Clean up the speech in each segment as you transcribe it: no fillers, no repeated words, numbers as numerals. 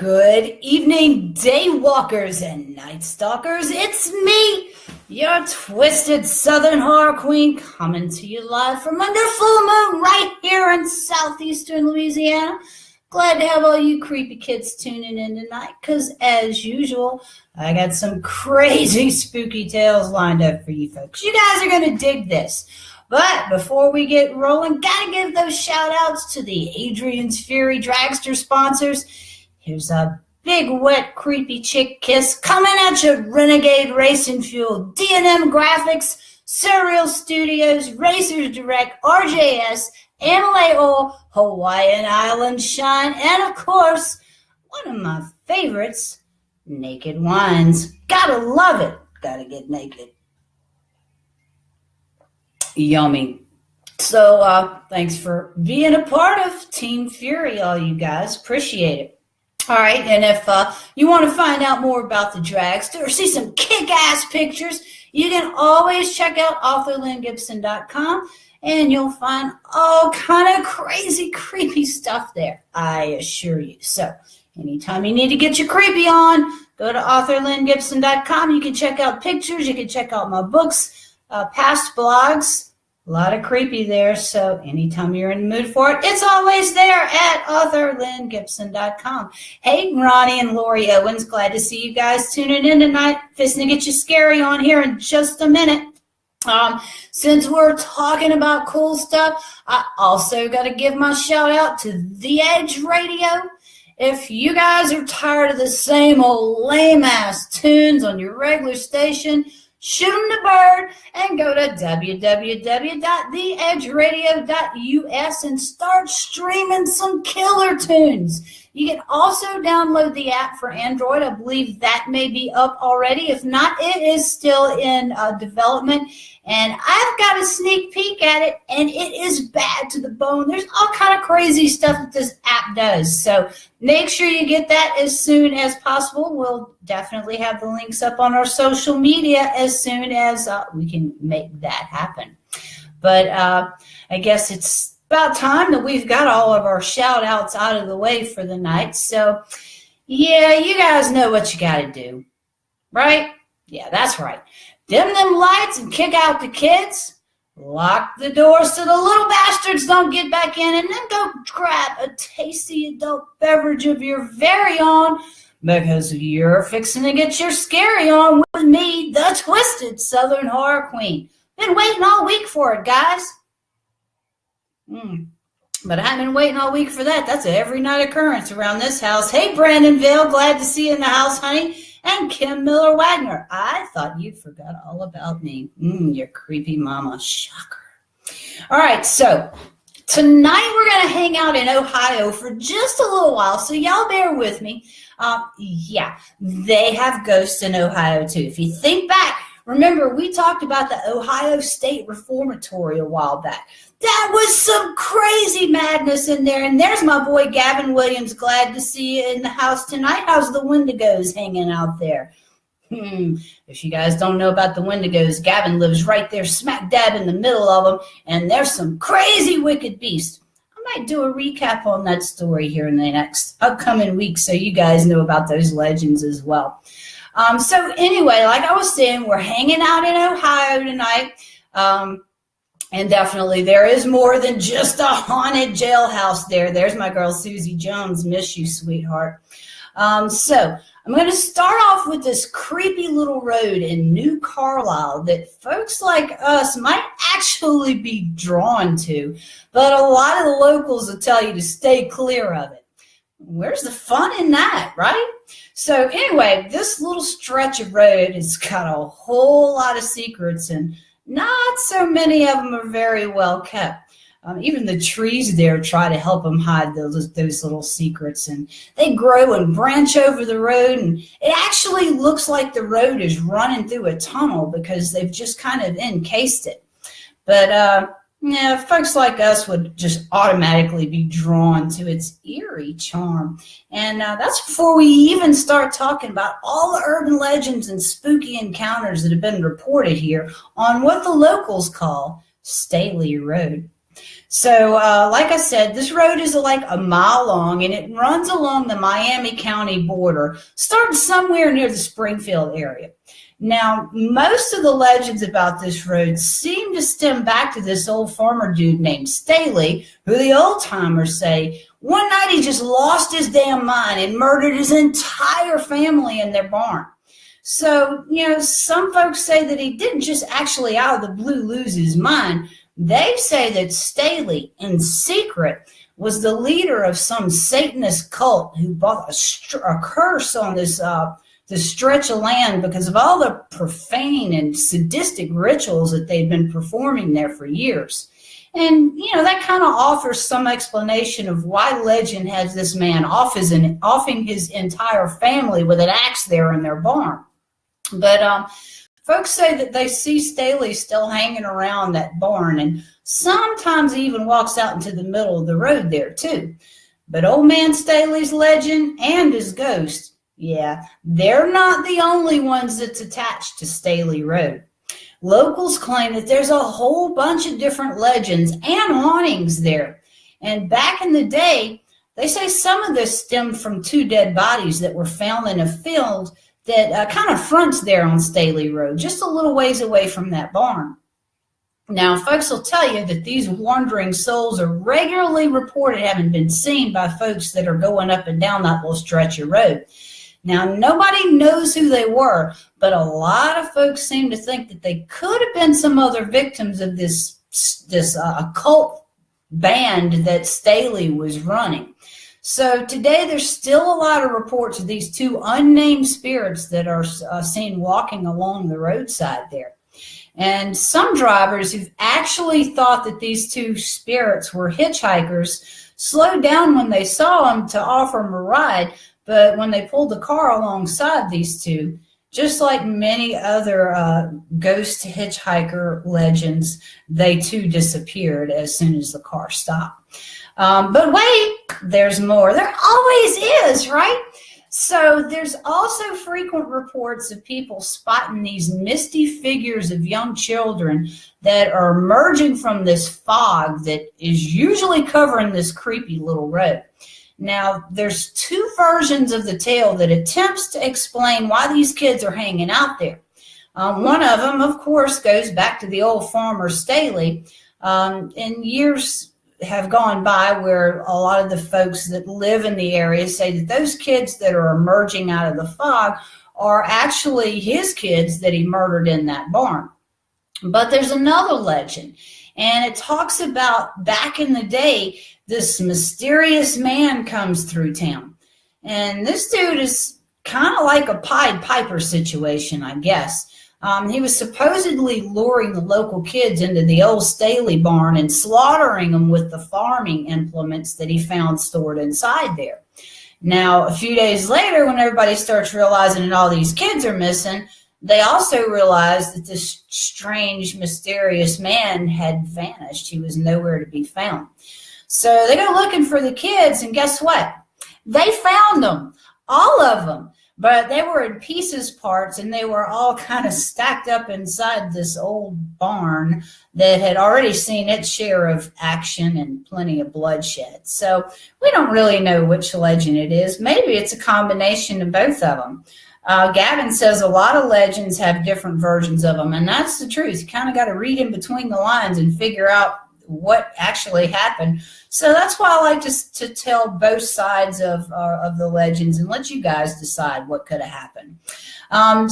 Good evening, day walkers and night stalkers. It's me, your twisted Southern horror queen, coming to you live from under full moon right here in southeastern Louisiana. Glad to have all you creepy kids tuning in tonight, because as usual, I got some crazy spooky tales lined up for you folks. You guys are going to dig this. But before we get rolling, gotta give those shout outs to the Adrian's Fury Dragster sponsors. Here's a big, wet, creepy chick kiss coming at you. Renegade Racing Fuel, D&M Graphics, Surreal Studios, Racers Direct, RJS, Amylay Oil, Hawaiian Island Shine, and of course, one of my favorites, Naked Wines. Gotta love it. Gotta get naked. Yummy. So thanks for being a part of Team Fury, all you guys. Appreciate it. All right, and if you want to find out more about the dragster or see some kick-ass pictures, you can always check out authorlyngibson.com, and you'll find all kind of crazy, creepy stuff there, I assure you. So anytime you need to get your creepy on, go to authorlyngibson.com. You can check out pictures. You can check out my books, past blogs. A lot of creepy there, so anytime you're in the mood for it, it's always there at authorlyngibson.com. Hey, Ronnie and Lori Owens, glad to see you guys tuning in tonight. Fisting to get you scary on here in just a minute. Since we're talking about cool stuff, I also got to give my shout out to The Edge Radio. If you guys are tired of the same old lame-ass tunes on your regular station, shoot them the bird and go to www.theedgeradio.us and start streaming some killer tunes. You can also download the app for Android. I believe that may be up already. If not, it is still in development. And I've got a sneak peek at it, and it is bad to the bone. There's all kind of crazy stuff that this app does. So make sure you get that as soon as possible. We'll definitely have the links up on our social media as soon as we can make that happen. But I guess it's about time that we've got all of our shout outs out of the way for the night. So yeah, you guys know what you got to do, right? Yeah, that's right. Dim them lights and kick out the kids. Lock the doors so the little bastards don't get back in, and then go grab a tasty adult beverage of your very own, because you're fixing to get your scary on with me, the twisted Southern horror queen. Been waiting all week for it, guys. But I haven't been waiting all week for that. That's an every night occurrence around this house. Hey, Brandon Vale, glad to see you in the house, honey. And Kim Miller-Wagner, I thought you forgot all about me. You creepy mama. Shocker. All right, so tonight we're going to hang out in Ohio for just a little while, so y'all bear with me. Yeah, they have ghosts in Ohio, too. If you think back, remember, we talked about the Ohio State Reformatory a while back. That was some crazy madness in there. And there's my boy Gavin Williams. Glad to see you in the house tonight. How's the Wendigos hanging out there? If you guys don't know about the Wendigos, Gavin lives right there smack dab in the middle of them. And there's some crazy wicked beasts. I might do a recap on that story here in the next upcoming week so you guys know about those legends as well. So anyway, like I was saying, we're hanging out in Ohio tonight. And definitely there is more than just a haunted jailhouse there. There's my girl, Susie Jones. Miss you, sweetheart. So I'm going to start off with this creepy little road in New Carlisle that folks like us might actually be drawn to, but a lot of the locals will tell you to stay clear of it. Where's the fun in that, right? So anyway, this little stretch of road has got a whole lot of secrets, and not so many of them are very well kept. Even the trees there try to help them hide those little secrets, and they grow and branch over the road, and it actually looks like the road is running through a tunnel because they've just kind of encased it. But yeah, folks like us would just automatically be drawn to its eerie charm. And that's before we even start talking about all the urban legends and spooky encounters that have been reported here on what the locals call Staley Road. So, like I said, this road is like a mile long, and it runs along the Miami County border, starting somewhere near the Springfield area. Now, most of the legends about this road seem to stem back to this old farmer dude named Staley, who the old timers say one night he just lost his damn mind and murdered his entire family in their barn. So, some folks say that he didn't just actually out of the blue lose his mind. They say that Staley, in secret, was the leader of some Satanist cult who brought a curse on this stretch of land because of all the profane and sadistic rituals that they've been performing there for years. And, that kind of offers some explanation of why legend has this man offing his entire family with an axe there in their barn. But folks say that they see Staley still hanging around that barn, and sometimes he even walks out into the middle of the road there too. But old man Staley's legend and his ghost, yeah, they're not the only ones that's attached to Staley Road. Locals claim that there's a whole bunch of different legends and hauntings there. And back in the day, they say some of this stemmed from 2 dead bodies that were found in a field that kind of fronts there on Staley Road, just a little ways away from that barn. Now, folks will tell you that these wandering souls are regularly reported having been seen by folks that are going up and down that little stretch of road. Now, nobody knows who they were, but a lot of folks seem to think that they could have been some other victims of this occult band that Staley was running. So today there's still a lot of reports of these 2 unnamed spirits that are seen walking along the roadside there. And some drivers who've actually thought that these 2 spirits were hitchhikers slowed down when they saw them to offer them a ride. But when they pulled the car alongside these 2, just like many other ghost hitchhiker legends, they too disappeared as soon as the car stopped. But wait, there's more. There always is, right? So there's also frequent reports of people spotting these misty figures of young children that are emerging from this fog that is usually covering this creepy little road. Now, there's 2 versions of the tale that attempts to explain why these kids are hanging out there. One of them, of course, goes back to the old farmer Staley. In years have gone by where a lot of the folks that live in the area say that those kids that are emerging out of the fog are actually his kids that he murdered in that barn. But there's another legend, and it talks about back in the day, this mysterious man comes through town. And this dude is kind of like a Pied Piper situation, I guess. He was supposedly luring the local kids into the old Staley barn and slaughtering them with the farming implements that he found stored inside there. Now, a few days later, when everybody starts realizing that all these kids are missing, they also realized that this strange, mysterious man had vanished. He was nowhere to be found. So they go looking for the kids, and guess what? They found them, all of them. But they were in pieces parts, and they were all kind of stacked up inside this old barn that had already seen its share of action and plenty of bloodshed. So we don't really know which legend it is. Maybe it's a combination of both of them. Gavin says a lot of legends have different versions of them, and that's the truth. You kind of got to read in between the lines and figure out what actually happened. So that's why I like to tell both sides of the legends and let you guys decide what could have happened.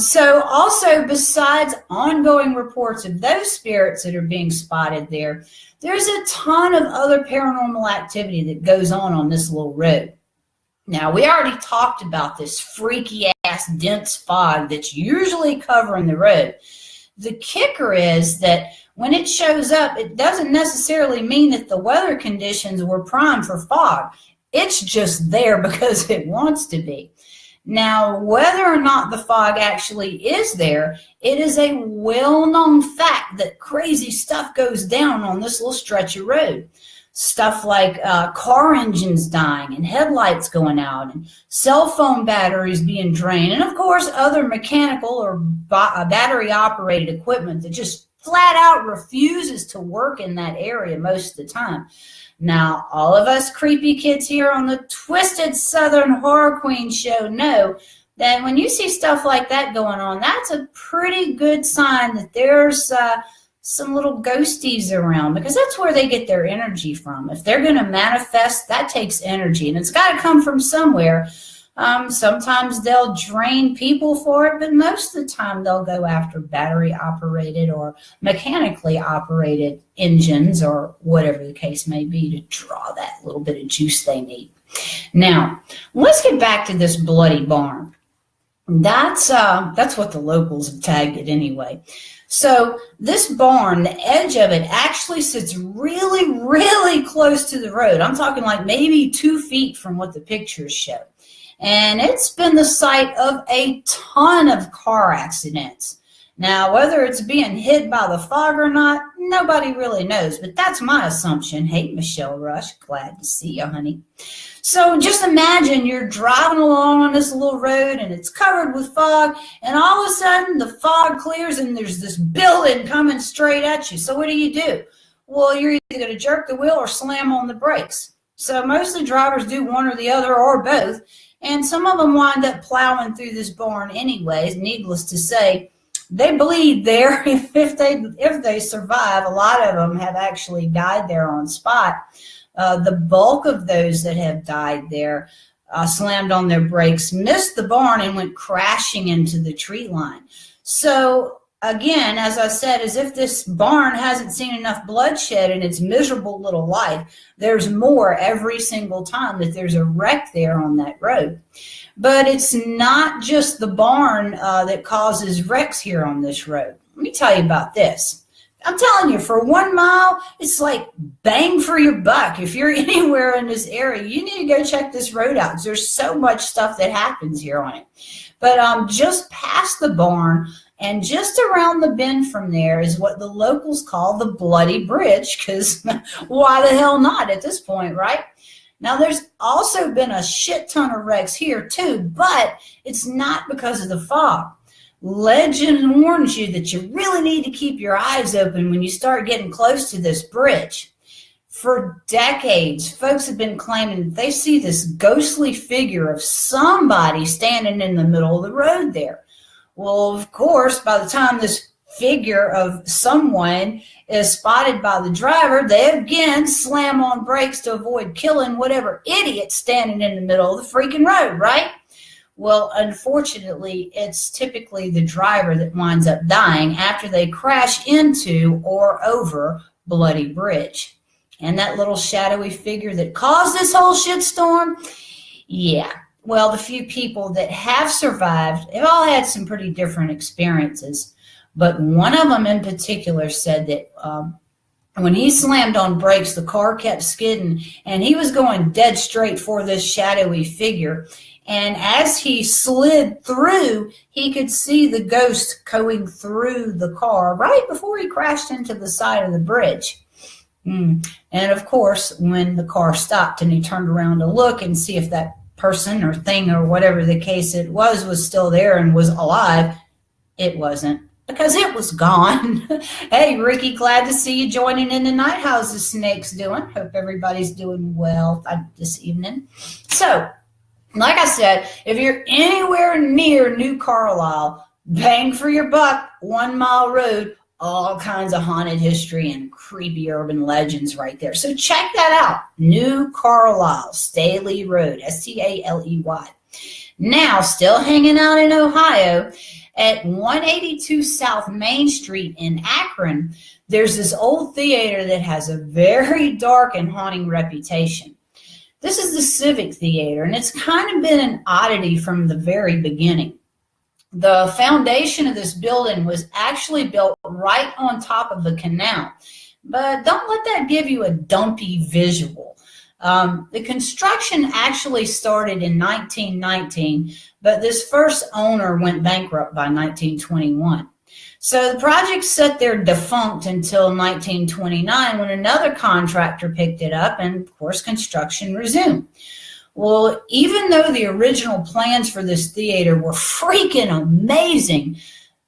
So also, besides ongoing reports of those spirits that are being spotted there, there's a ton of other paranormal activity that goes on this little road. Now, we already talked about this freaky-ass dense fog that's usually covering the road. The kicker is that when it shows up, it doesn't necessarily mean that the weather conditions were primed for fog. It's just there because it wants to be. Now, whether or not the fog actually is there, it is a well-known fact that crazy stuff goes down on this little stretch of road. Stuff like car engines dying and headlights going out and cell phone batteries being drained, and of course other mechanical or battery operated equipment that just flat out refuses to work in that area most of the time. Now, all of us creepy kids here on the Twisted Southern Horror Queen show know that when you see stuff like that going on, that's a pretty good sign that there's some little ghosties around, because that's where they get their energy from. If they're going to manifest, that takes energy, and it's got to come from somewhere. Sometimes they'll drain people for it, but most of the time they'll go after battery operated or mechanically operated engines or whatever the case may be to draw that little bit of juice they need. Now, let's get back to this bloody barn. That's what the locals have tagged it anyway. So this barn, the edge of it actually sits really, really close to the road. I'm talking like maybe 2 feet from what the pictures show. And it's been the site of a ton of car accidents. Now, whether it's being hit by the fog or not, nobody really knows, but that's my assumption. Hey, Michelle Rush, glad to see you, honey. So just imagine you're driving along on this little road and it's covered with fog, and all of a sudden the fog clears and there's this building coming straight at you. So what do? Well, you're either going to jerk the wheel or slam on the brakes. So most of the drivers do one or the other or both, and some of them wind up plowing through this barn anyways. Needless to say, they bleed there if they survive. A lot of them have actually died there on spot. The bulk of those that have died there slammed on their brakes, missed the barn, and went crashing into the tree line. So again, as I said, as if this barn hasn't seen enough bloodshed in its miserable little life, there's more every single time that there's a wreck there on that road. But it's not just the barn that causes wrecks here on this road. Let me tell you about this. I'm telling you, for 1 mile, it's like bang for your buck. If you're anywhere in this area, you need to go check this road out, because there's so much stuff that happens here on it. But just past the barn and just around the bend from there is what the locals call the Bloody Bridge, because why the hell not at this point, right? Now, there's also been a shit ton of wrecks here too, but it's not because of the fog. Legend warns you that you really need to keep your eyes open when you start getting close to this bridge. For decades, folks have been claiming that they see this ghostly figure of somebody standing in the middle of the road there. Well, of course, by the time this figure of someone is spotted by the driver, they again slam on brakes to avoid killing whatever idiot standing in the middle of the freaking road, right? Well, unfortunately, it's typically the driver that winds up dying after they crash into or over Bloody Bridge. And that little shadowy figure that caused this whole shitstorm, yeah. Well, the few people that have survived have all had some pretty different experiences. But one of them in particular said that when he slammed on brakes, the car kept skidding, and he was going dead straight for this shadowy figure. And as he slid through, he could see the ghost going through the car right before he crashed into the side of the bridge. And of course, when the car stopped and he turned around to look and see if that person or thing or whatever the case it was still there and was alive, it wasn't, because it was gone. Hey, Ricky, glad to see you joining in tonight. How's the snakes doing? Hope everybody's doing well this evening. So, like I said, if you're anywhere near New Carlisle, bang for your buck, 1 mile road, all kinds of haunted history and creepy urban legends right there. So check that out. New Carlisle, Staley Road, Staley. Now, still hanging out in Ohio, at 182 South Main Street in Akron, there's this old theater that has a very dark and haunting reputation. This is the Civic Theater, and it's kind of been an oddity from the very beginning. The foundation of this building was actually built right on top of the canal, but don't let that give you a dumpy visual. The construction actually started in 1919, but this first owner went bankrupt by 1921. So the project sat there defunct until 1929 when another contractor picked it up, and of course construction resumed. Well, even though the original plans for this theater were freaking amazing,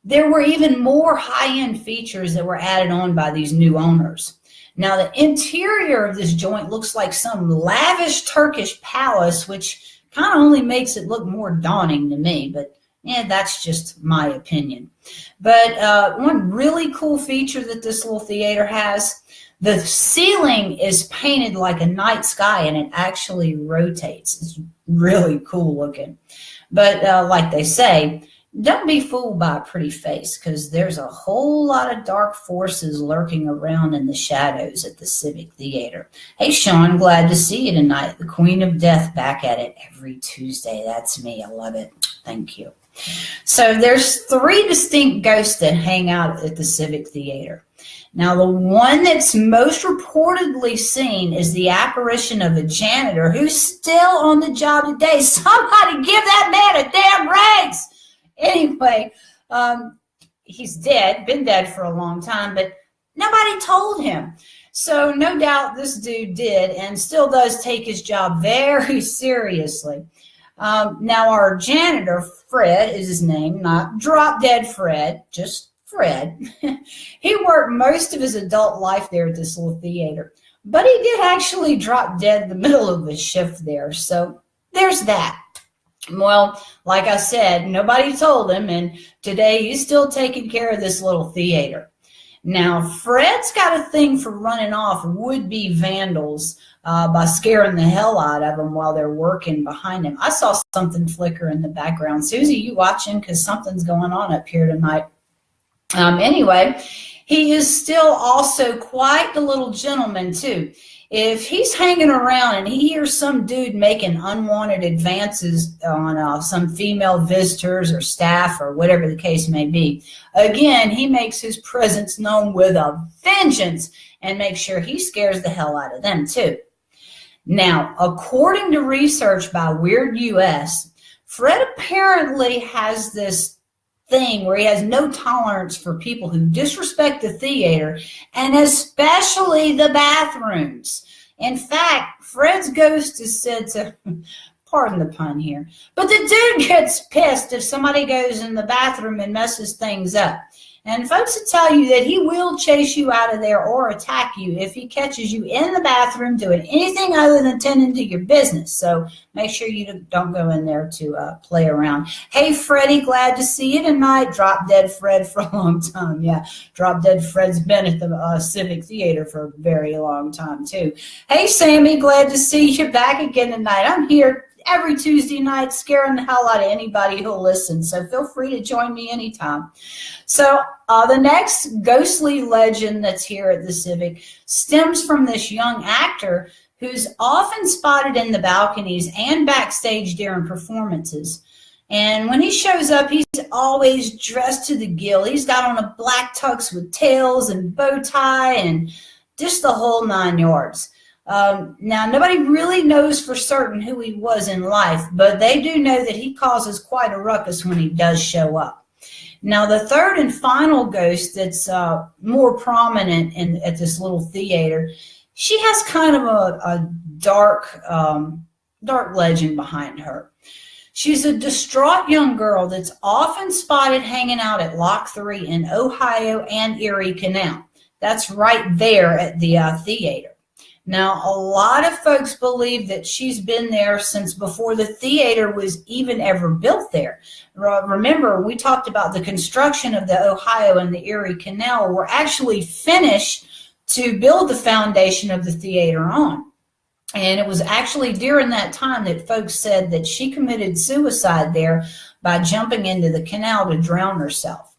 There were even more high-end features that were added on by these new owners. Now, the interior of this joint looks like some lavish Turkish palace, which kind of only makes it look more daunting to me, but yeah, that's just my opinion. But one really cool feature that this little theater has, the ceiling is painted like a night sky, and it actually rotates. It's really cool looking. But like they say, don't be fooled by a pretty face, because there's a whole lot of dark forces lurking around in the shadows at the Civic Theater. Hey, Sean, glad to see you tonight. The Queen of Death back at it every Tuesday. That's me. I love it. Thank you. So there's 3 distinct ghosts that hang out at the Civic Theater. Now, the one that's most reportedly seen is the apparition of a janitor who's still on the job today. Somebody give that man a damn raise! Anyway, he's dead, been dead for a long time, but nobody told him. So no doubt this dude did and still does take his job very seriously. Now our janitor, Fred is his name, not Drop Dead Fred, just Fred. He worked most of his adult life there at this little theater, but he did actually drop dead in the middle of his shift there. So there's that. Well, like I said, nobody told him, and today he's still taking care of this little theater. Now, Fred's got a thing for running off would-be vandals by scaring the hell out of them while they're working behind him. I saw something flicker in the background. Susie, you watching? Because something's going on up here tonight. Anyway, he is still also quite the little gentleman, too. If he's hanging around and he hears some dude making unwanted advances on some female visitors or staff or whatever the case may be, again, he makes his presence known with a vengeance and makes sure he scares the hell out of them too. Now, according to research by Weird US, Fred apparently has this thing where he has no tolerance for people who disrespect the theater, and especially the bathrooms. In fact, Fred's ghost is said to, pardon the pun here, but the dude gets pissed if somebody goes in the bathroom and messes things up. And folks will tell you that he will chase you out of there or attack you if he catches you in the bathroom doing anything other than tending to your business. So make sure you don't go in there to play around. Hey, Freddie, glad to see you tonight. Drop Dead Fred for a long time. Yeah, Drop Dead Fred's been at the Civic Theater for a very long time, too. Hey, Sammy, glad to see you back again tonight. I'm here every Tuesday night, scaring the hell out of anybody who'll listen. So feel free to join me anytime. So the next ghostly legend that's here at the Civic stems from this young actor who's often spotted in the balconies and backstage during performances. And when he shows up, he's always dressed to the gill. He's got on a black tux with tails and bow tie and just the whole 9 yards. Now, nobody really knows for certain who he was in life, but they do know that he causes quite a ruckus when he does show up. Now, the third and final ghost that's more prominent at this little theater, she has kind of a dark legend behind her. She's a distraught young girl that's often spotted hanging out at Lock 3 in Ohio and Erie Canal. That's right there at the theater. Now, a lot of folks believe that she's been there since before the theater was even ever built there. Remember, we talked about the construction of the Ohio and the Erie Canal were actually finished to build the foundation of the theater on. And it was actually during that time that folks said that she committed suicide there by jumping into the canal to drown herself.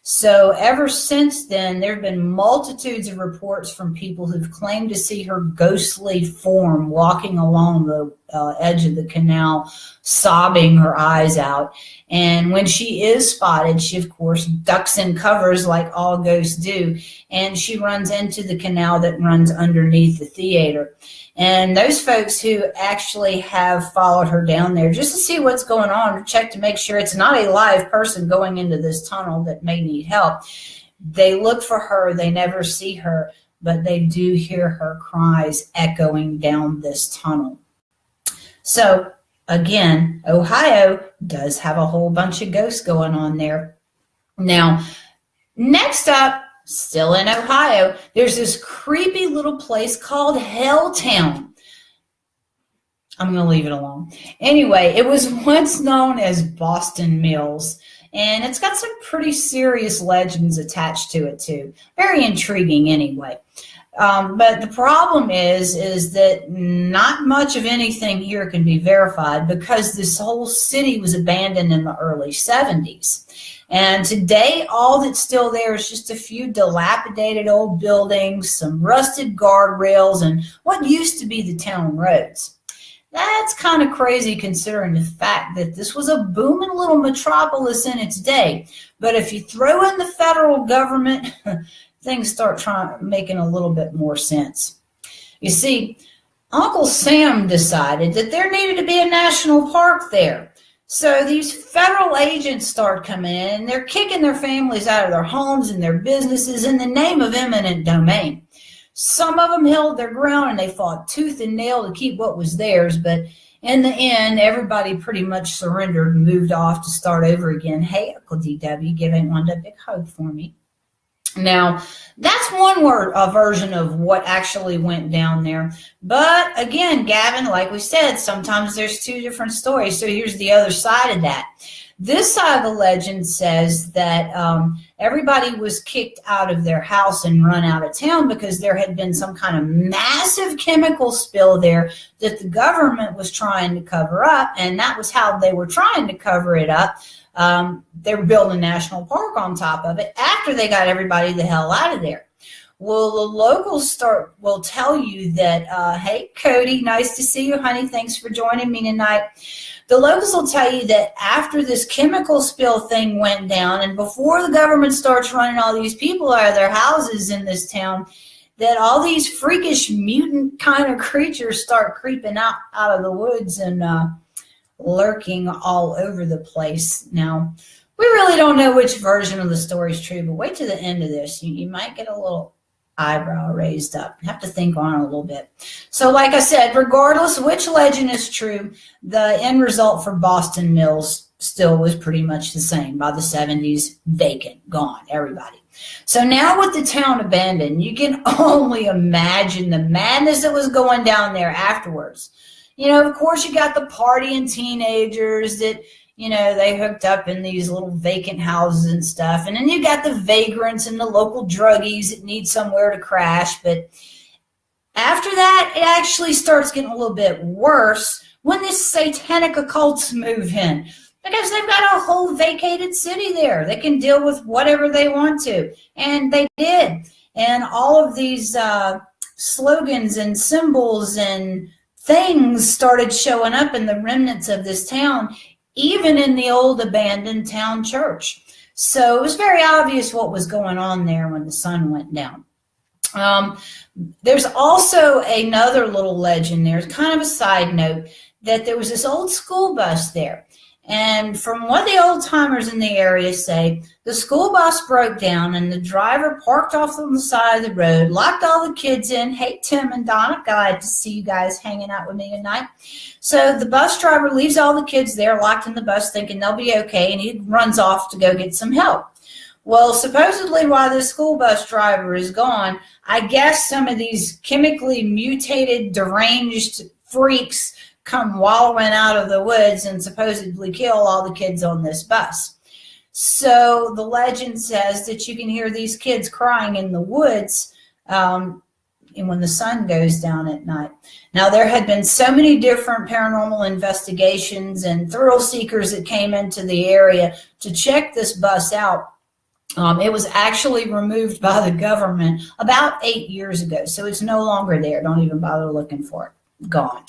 So ever since then, there have been multitudes of reports from people who've claimed to see her ghostly form walking along the edge of the canal, sobbing her eyes out. And when she is spotted, she, of course, ducks and covers like all ghosts do, and she runs into the canal that runs underneath the theater. And those folks who actually have followed her down there just to see what's going on, to check to make sure it's not a live person going into this tunnel that may need help, they look for her. They never see her, but they do hear her cries echoing down this tunnel. So, again, Ohio does have a whole bunch of ghosts going on there. Now, next up, still in Ohio, there's this creepy little place called Helltown. I'm going to leave it alone. Anyway, it was once known as Boston Mills, and it's got some pretty serious legends attached to it too. Very intriguing anyway. But the problem is that not much of anything here can be verified because this whole city was abandoned in the early 70s. And today, all that's still there is just a few dilapidated old buildings, some rusted guardrails, and what used to be the town roads. That's kind of crazy considering the fact that this was a booming little metropolis in its day. But if you throw in the federal government, things start making a little bit more sense. You see, Uncle Sam decided that there needed to be a national park there. So these federal agents start coming in, and they're kicking their families out of their homes and their businesses in the name of eminent domain. Some of them held their ground and they fought tooth and nail to keep what was theirs, but in the end, everybody pretty much surrendered and moved off to start over again. Hey, Uncle DW, give one a big hug for me. Now, that's one version of what actually went down there. But again, Gavin, like we said, sometimes there's two different stories. So here's the other side of that. This side of the legend says that everybody was kicked out of their house and run out of town because there had been some kind of massive chemical spill there that the government was trying to cover up. And that was how they were trying to cover it up. They were building a national park on top of it after they got everybody the hell out of there. Well, the locals will tell you that, hey, Cody, nice to see you, honey. Thanks for joining me tonight. The locals will tell you that after this chemical spill thing went down and before the government starts running all these people out of their houses in this town, that all these freakish mutant kind of creatures start creeping out of the woods and lurking all over the place. Now, we really don't know which version of the story is true, but wait to the end of this. You might get a little eyebrow raised up. You have to think on it a little bit. So like I said, regardless of which legend is true, the end result for Boston Mills still was pretty much the same. By the 70s, vacant, gone, everybody. So now with the town abandoned, you can only imagine the madness that was going down there afterwards. You know, of course, you got the partying teenagers that, you know, they hooked up in these little vacant houses and stuff. And then you got the vagrants and the local druggies that need somewhere to crash. But after that, it actually starts getting a little bit worse when this satanic occults move in. Because they've got a whole vacated city there. They can deal with whatever they want to. And they did. And all of these slogans and symbols and things started showing up in the remnants of this town, even in the old abandoned town church. So it was very obvious what was going on there when the sun went down. There's also another little legend there, kind of a side note, that there was this old school bus there. And from what the old timers in the area say, the school bus broke down and the driver parked off on the side of the road, locked all the kids in. Hey, Tim and Donna, glad to see you guys hanging out with me tonight. So the bus driver leaves all the kids there locked in the bus thinking they'll be okay, and he runs off to go get some help. Well, supposedly while the school bus driver is gone, I guess some of these chemically mutated, deranged freaks come wallowing out of the woods and supposedly kill all the kids on this bus. So the legend says that you can hear these kids crying in the woods and when the sun goes down at night. Now, there had been so many different paranormal investigations and thrill seekers that came into the area to check this bus out. It was actually removed by the government about 8 years ago, so it's no longer there. Don't even bother looking for it. Gone.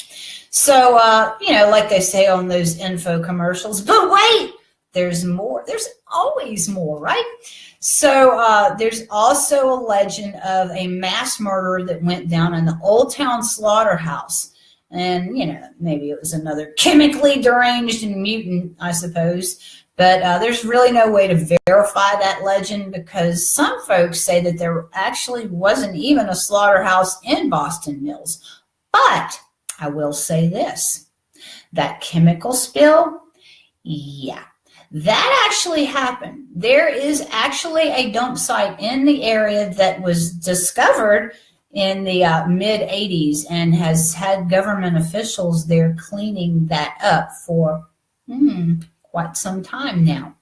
So, you know, like they say on those info commercials, but wait, there's more. There's always more, right? So there's also a legend of a mass murder that went down in the Old Town Slaughterhouse. And, you know, maybe it was another chemically deranged and mutant, I suppose. But there's really no way to verify that legend because some folks say that there actually wasn't even a slaughterhouse in Boston Mills. But I will say this, that chemical spill, yeah, That actually happened. There is actually a dump site in the area that was discovered in the mid 80s and has had government officials there cleaning that up for quite some time now.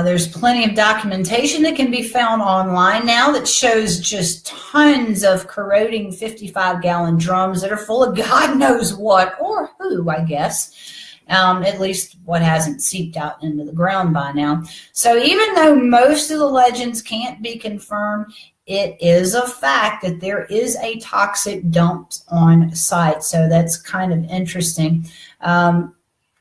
There's plenty of documentation that can be found online now that shows just tons of corroding 55-gallon drums that are full of God knows what, or who, I guess. At least what hasn't seeped out into the ground by now. So even though most of the legends can't be confirmed, it is a fact that there is a toxic dump on site. So that's kind of interesting. I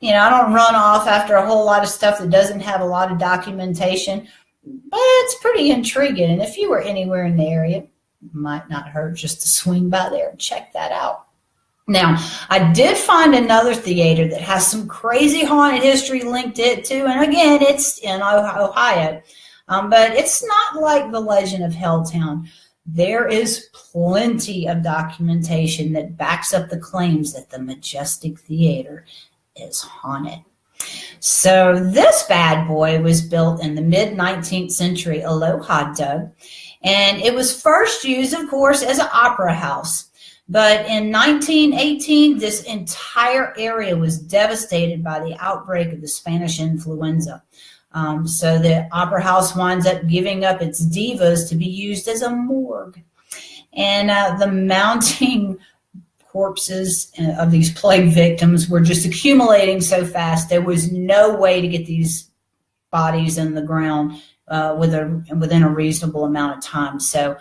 don't run off after a whole lot of stuff that doesn't have a lot of documentation, but it's pretty intriguing. And if you were anywhere in the area, it might not hurt just to swing by there and check that out. Now, I did find another theater that has some crazy haunted history linked to it too. And again, it's in Ohio, but it's not like the legend of Helltown. There is plenty of documentation that backs up the claims that the Majestic Theater is haunted. So this bad boy was built in the mid-19th century, Aloha Doug, and it was first used, of course, as an opera house. But in 1918, this entire area was devastated by the outbreak of the Spanish influenza. So the opera house winds up giving up its divas to be used as a morgue. And the mounting corpses of these plague victims were just accumulating so fast. There was no way to get these bodies in the ground within a reasonable amount of time. So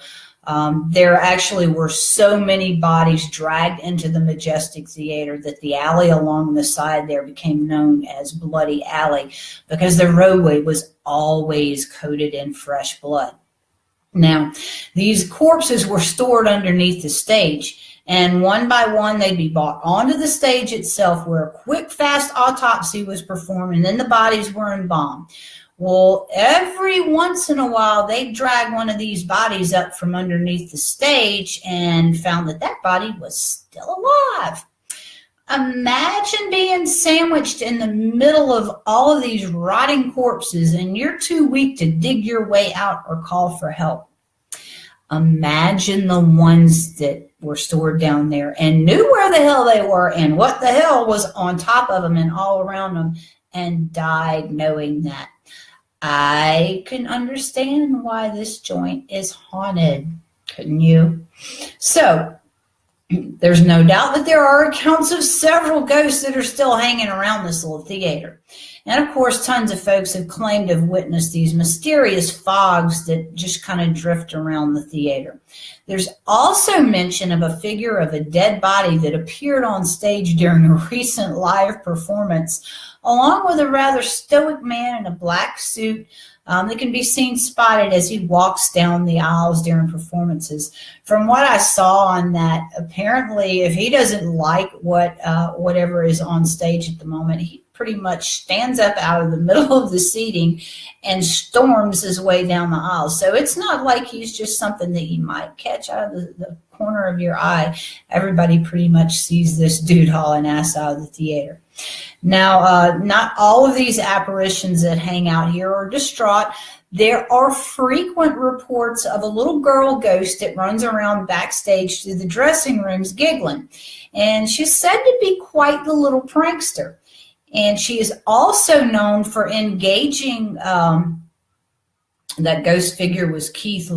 there actually were so many bodies dragged into the Majestic Theater that the alley along the side there became known as Bloody Alley because the roadway was always coated in fresh blood. Now, these corpses were stored underneath the stage, and one by one they'd be brought onto the stage itself where a quick, fast autopsy was performed, and then the bodies were embalmed. Well, every once in a while, they'd drag one of these bodies up from underneath the stage and found that that body was still alive. Imagine being sandwiched in the middle of all of these rotting corpses and you're too weak to dig your way out or call for help. Imagine the ones that were stored down there and knew where the hell they were and what the hell was on top of them and all around them and died knowing that. I can understand why this joint is haunted, couldn't you? So, there's no doubt that there are accounts of several ghosts that are still hanging around this little theater. And of course, tons of folks have claimed to have witnessed these mysterious fogs that just kind of drift around the theater. There's also mention of a figure of a dead body that appeared on stage during a recent live performance, along with a rather stoic man in a black suit that can be seen spotted as he walks down the aisles during performances. From what I saw on that, apparently, if he doesn't like whatever is on stage at the moment, he pretty much stands up out of the middle of the seating and storms his way down the aisle. So it's not like he's just something that you might catch out of the corner of your eye. Everybody pretty much sees this dude hauling ass out of the theater. Now, not all of these apparitions that hang out here are distraught. There are frequent reports of a little girl ghost that runs around backstage through the dressing rooms giggling. And she's said to be quite the little prankster. And she is also known for engaging, that ghost figure was Keith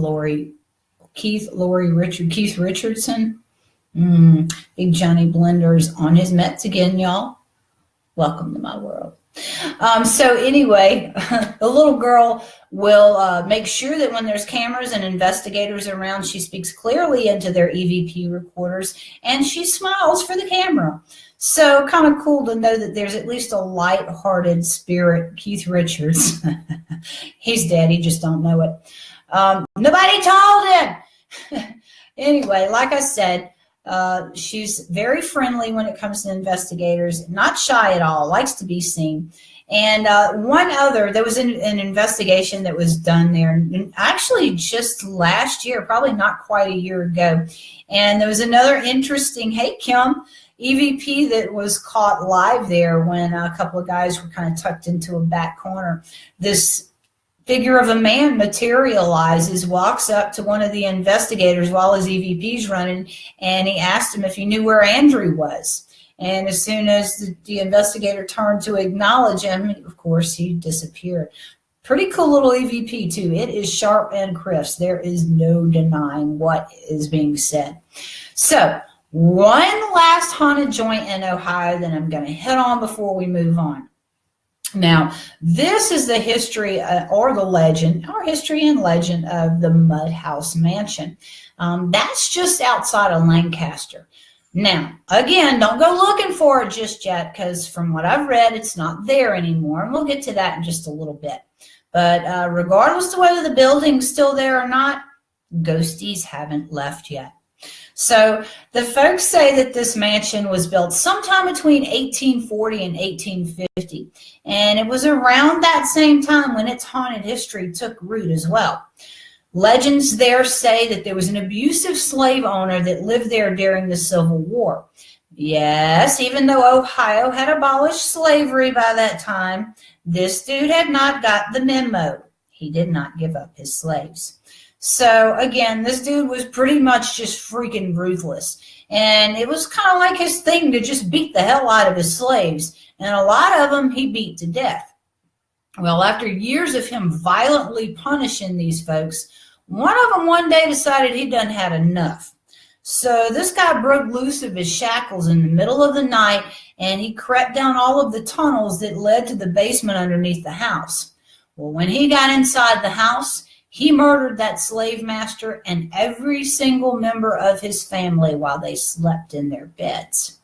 Richardson. Big Johnny Blender's on his Mets again, y'all. Welcome to my world. So anyway, the little girl will make sure that when there's cameras and investigators around, she speaks clearly into their EVP recorders, and she smiles for the camera. So kind of cool to know that there's at least a light-hearted spirit, Keith Richards. He's dead, he just don't know it. Nobody told him. Anyway, like I said, she's very friendly when it comes to investigators, not shy at all, likes to be seen. And there was an investigation that was done there, actually just last year, probably not quite a year ago. And there was another interesting, hey, Kim, EVP that was caught live there when a couple of guys were kind of tucked into a back corner. This figure of a man materializes, walks up to one of the investigators while his EVP's running, and he asked him if he knew where Andrew was. And as soon as the investigator turned to acknowledge him, of course, he disappeared. Pretty cool little EVP, too. It is sharp and crisp. There is no denying what is being said. So, one last haunted joint in Ohio that I'm going to hit on before we move on. Now, this is the history or the legend, or history and legend of the Mud House Mansion. That's just outside of Lancaster. Now, again, don't go looking for it just yet, because from what I've read, it's not there anymore. And we'll get to that in just a little bit. But regardless of whether the building's still there or not, ghosties haven't left yet. So the folks say that this mansion was built sometime between 1840 and 1850. And it was around that same time when its haunted history took root as well. Legends there say that there was an abusive slave owner that lived there during the Civil War. Yes, even though Ohio had abolished slavery by that time, this dude had not got the memo. He did not give up his slaves. So, again, this dude was pretty much just freaking ruthless. And it was kind of like his thing to just beat the hell out of his slaves. And a lot of them he beat to death. Well, after years of him violently punishing these folks, one of them one day decided he'd done had enough. So this guy broke loose of his shackles in the middle of the night, and he crept down all of the tunnels that led to the basement underneath the house. Well, when he got inside the house, he murdered that slave master and every single member of his family while they slept in their beds.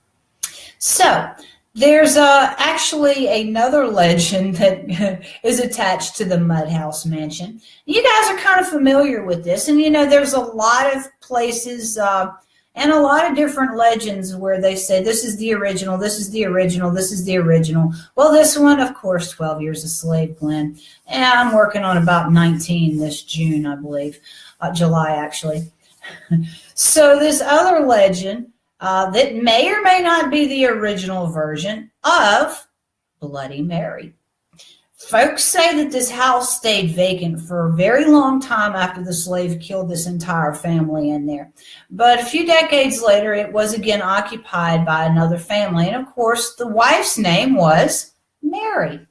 So there's actually another legend that is attached to the Mud House Mansion. You guys are kind of familiar with this, and there's a lot of places and a lot of different legends where they say this is the original, this is the original, this is the original. Well, this one, of course, 12 Years a Slave, Glenn. And I'm working on about 19 this June, I believe. July, actually. So this other legend that may or may not be the original version of Bloody Mary. Folks say that this house stayed vacant for a very long time after the slave killed this entire family in there. But a few decades later, it was again occupied by another family. And of course, the wife's name was Mary.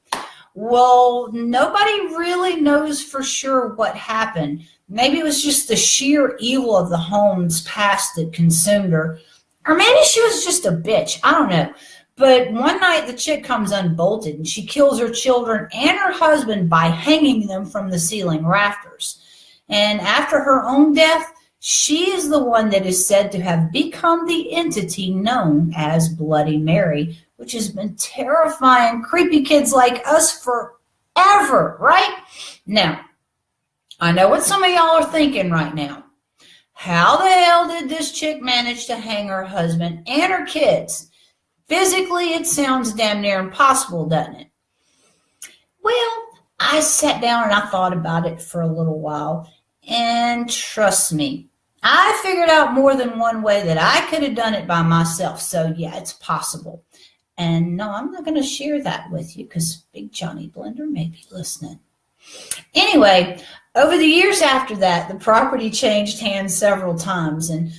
Well, nobody really knows for sure what happened. Maybe it was just the sheer evil of the home's past that consumed her. Or maybe she was just a bitch. I don't know. But one night the chick comes unbolted and she kills her children and her husband by hanging them from the ceiling rafters. And after her own death, she is the one that is said to have become the entity known as Bloody Mary, which has been terrifying creepy kids like us forever, right? Now, I know what some of y'all are thinking right now. How the hell did this chick manage to hang her husband and her kids? Physically, it sounds damn near impossible, doesn't it? Well, I sat down and I thought about it for a little while, and trust me, I figured out more than one way that I could have done it by myself. So yeah, it's possible. And no, I'm not going to share that with you because Big Johnny Blender may be listening. Anyway, over the years after that, the property changed hands several times, and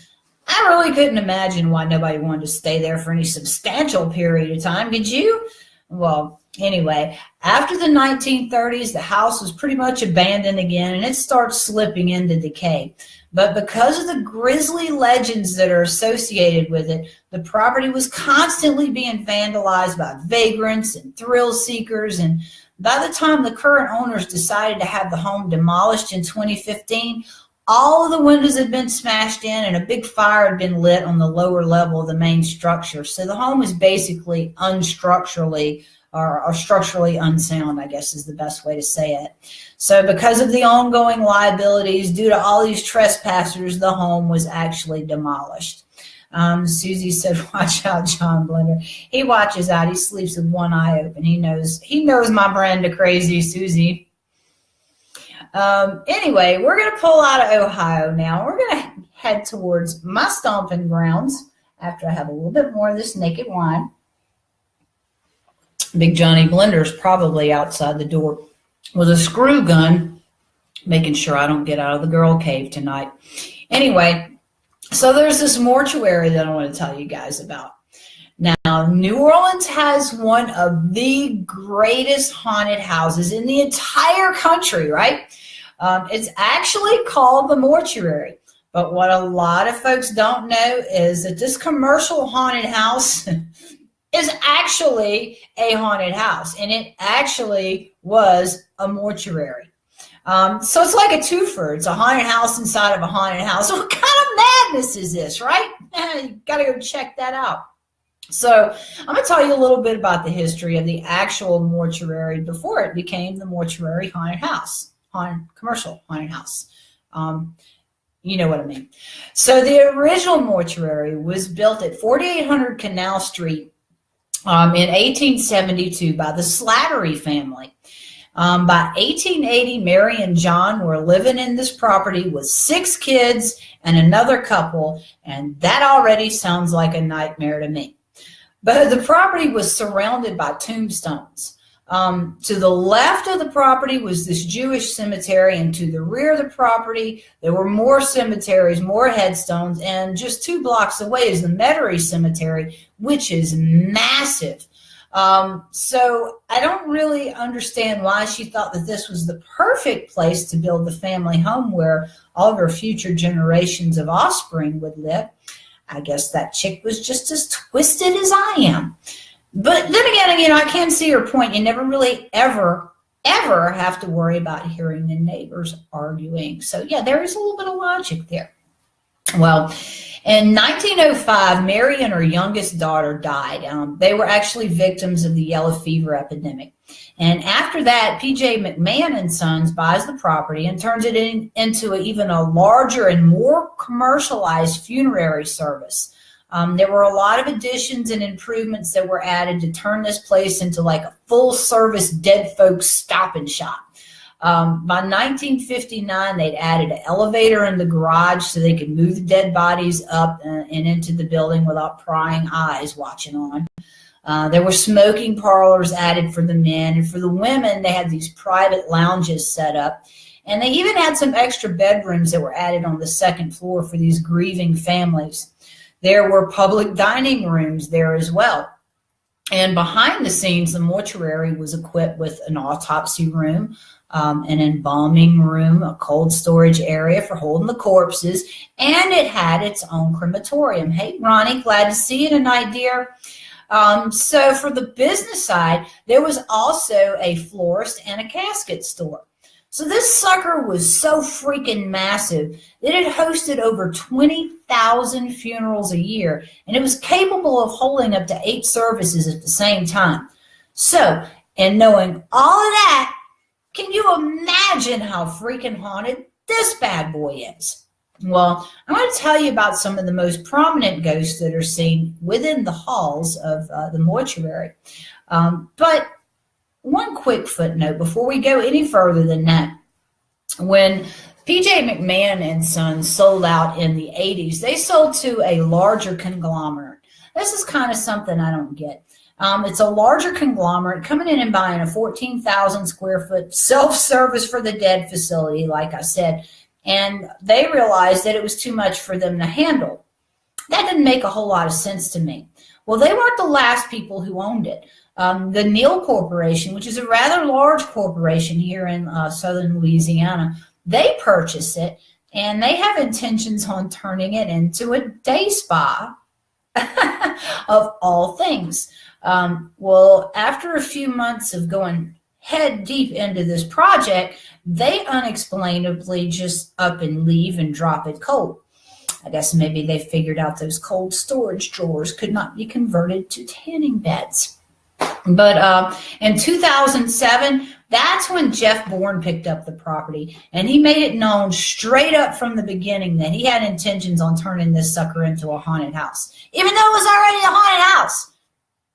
I really couldn't imagine why nobody wanted to stay there for any substantial period of time. Did you? Well, anyway, after the 1930s, the house was pretty much abandoned again, and it starts slipping into decay. But because of the grisly legends that are associated with it, the property was constantly being vandalized by vagrants and thrill seekers. And by the time the current owners decided to have the home demolished in 2015, all of the windows had been smashed in and a big fire had been lit on the lower level of the main structure. So the home is basically unstructurally or structurally unsound, I guess is the best way to say it. So because of the ongoing liabilities due to all these trespassers, the home was actually demolished. Susie said, watch out, John Blender. He watches out. He sleeps with one eye open. He knows my brand of crazy, Susie. Anyway, we're going to pull out of Ohio now. We're going to head towards my stomping grounds, after I have a little bit more of this naked wine. Big Johnny Blender's probably outside the door with a screw gun, making sure I don't get out of the girl cave tonight. Anyway, so there's this mortuary that I want to tell you guys about. Now, New Orleans has one of the greatest haunted houses in the entire country, right? It's actually called the Mortuary. But what a lot of folks don't know is that this commercial haunted house is actually a haunted house, and it actually was a mortuary. So it's like a twofer. It's a haunted house inside of a haunted house. What kind of madness is this, right? You got to go check that out. So I'm going to tell you a little bit about the history of the actual mortuary before it became the mortuary haunted house, commercial haunted house. You know what I mean. So the original mortuary was built at 4800 Canal Street in 1872 by the Slattery family. By 1880, Mary and John were living in this property with 6 kids and another couple, and that already sounds like a nightmare to me. But the property was surrounded by tombstones. To the left of the property was this Jewish cemetery, and to the rear of the property, there were more cemeteries, more headstones, and just 2 blocks away is the Metairie Cemetery, which is massive. So I don't really understand why she thought that this was the perfect place to build the family home where all of her future generations of offspring would live. I guess that chick was just as twisted as I am. But then again, I can see her point. You never really ever have to worry about hearing the neighbors arguing. So yeah, there is a little bit of logic there. Well, in 1905, Mary and her youngest daughter died. They were actually victims of the yellow fever epidemic. And after that, P.J. McMahon and Sons buys the property and turns it into even a larger and more commercialized funerary service. There were a lot of additions and improvements that were added to turn this place into like a full-service dead folks stop and shop. By 1959, they'd added an elevator in the garage so they could move the dead bodies up and into the building without prying eyes watching on. There were smoking parlors added for the men, and for the women, they had these private lounges set up. And they even had some extra bedrooms that were added on the second floor for these grieving families. There were public dining rooms there as well. And behind the scenes, the mortuary was equipped with an autopsy room, an embalming room, a cold storage area for holding the corpses, and it had its own crematorium. Hey, Ronnie, glad to see you tonight, dear. So for the business side, there was also a florist and a casket store. So this sucker was so freaking massive that it hosted over 20,000 funerals a year, and it was capable of holding up to 8 services at the same time. So, and knowing all of that, can you imagine how freaking haunted this bad boy is? Well, I'm going to tell you about some of the most prominent ghosts that are seen within the halls of the mortuary. But one quick footnote before we go any further than that. When P.J. McMahon and Sons sold out in the 80s, they sold to a larger conglomerate. This is kind of something I don't get. It's a larger conglomerate coming in and buying a 14,000 square foot self-service for the dead facility, like I said, and they realized that it was too much for them to handle. That didn't make a whole lot of sense to me. Well, they weren't the last people who owned it. The Neal Corporation, which is a rather large corporation here in southern Louisiana, they purchased it, and they have intentions on turning it into a day spa of all things. Well, after a few months of going head deep into this project, they unexplainably just up and leave and drop it cold. I guess maybe they figured out those cold storage drawers could not be converted to tanning beds. But in 2007, that's when Jeff Bourne picked up the property, and he made it known straight up from the beginning that he had intentions on turning this sucker into a haunted house, even though it was already a haunted house.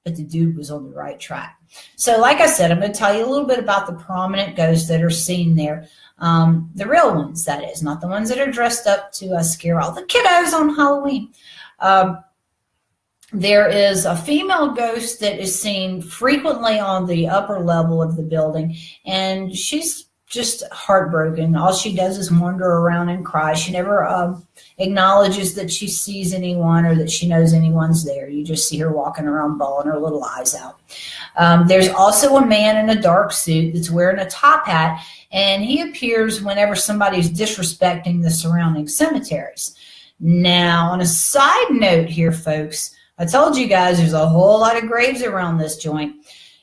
But the dude was on the right track. So like I said, I'm going to tell you a little bit about the prominent ghosts that are seen there. The real ones, that is, not the ones that are dressed up to scare all the kiddos on Halloween. There is a female ghost that is seen frequently on the upper level of the building, and she's just heartbroken. All she does is wander around and cry. She never acknowledges that she sees anyone or that she knows anyone's there. You just see her walking around bawling her little eyes out. There's also a man in a dark suit that's wearing a top hat, and he appears whenever somebody's disrespecting the surrounding cemeteries. Now, on a side note here, folks, I told you guys there's a whole lot of graves around this joint.